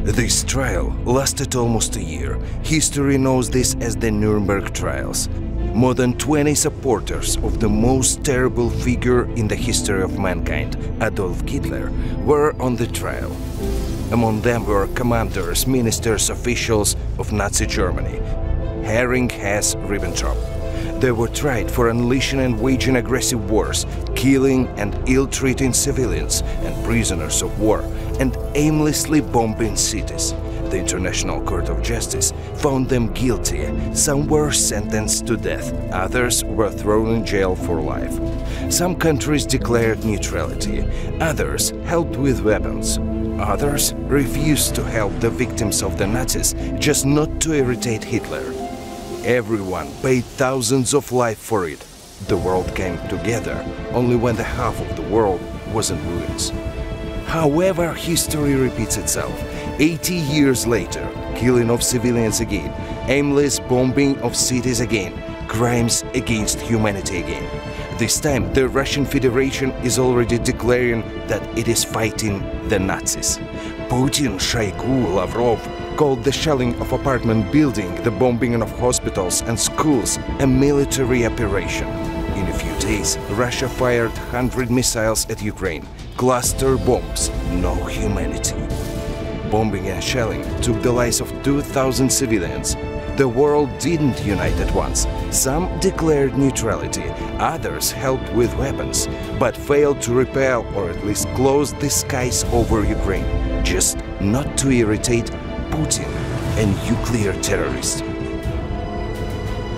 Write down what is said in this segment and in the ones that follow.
This trial lasted almost a year. History knows this as the Nuremberg trials. More than 20 supporters of the most terrible figure in the history of mankind, Adolf Hitler, were on the trial. Among them were commanders, ministers, officials of Nazi Germany, Hering, Hess, Ribbentrop. They were tried for unleashing and waging aggressive wars, killing and ill-treating civilians and prisoners of war, and aimlessly bombing cities. The International Court of Justice found them guilty. Some were sentenced to death, others were thrown in jail for life. Some countries declared neutrality, others helped with weapons. Others refused to help the victims of the Nazis, just not to irritate Hitler. Everyone paid thousands of lives for it. The world came together only when the half of the world was in ruins. However, history repeats itself. 80 years later, killing of civilians again, aimless bombing of cities again, crimes against humanity again. This time, the Russian Federation is already declaring that it is fighting the Nazis. Putin, Shoigu, Lavrov called the shelling of apartment buildings, the bombing of hospitals and schools a military operation. In a few days, Russia fired 100 missiles at Ukraine. Cluster bombs, no humanity. Bombing and shelling took the lives of 2,000 civilians. The world didn't unite at once. Some declared neutrality, others helped with weapons, but failed to repel or at least close the skies over Ukraine, just not to irritate Putin, a nuclear terrorist.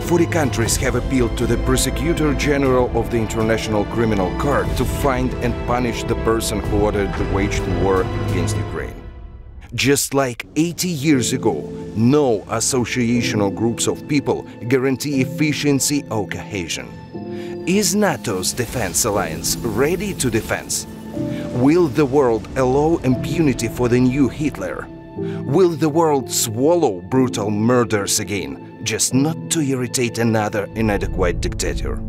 40 countries have appealed to the Prosecutor General of the International Criminal Court to find and punish the person who ordered the waged war against Ukraine. Just like 80 years ago, no association or groups of people guarantee efficiency or cohesion. Is NATO's defense alliance ready to defend? Will the world allow impunity for the new Hitler? Will the world swallow brutal murders again, just not to irritate another inadequate dictator?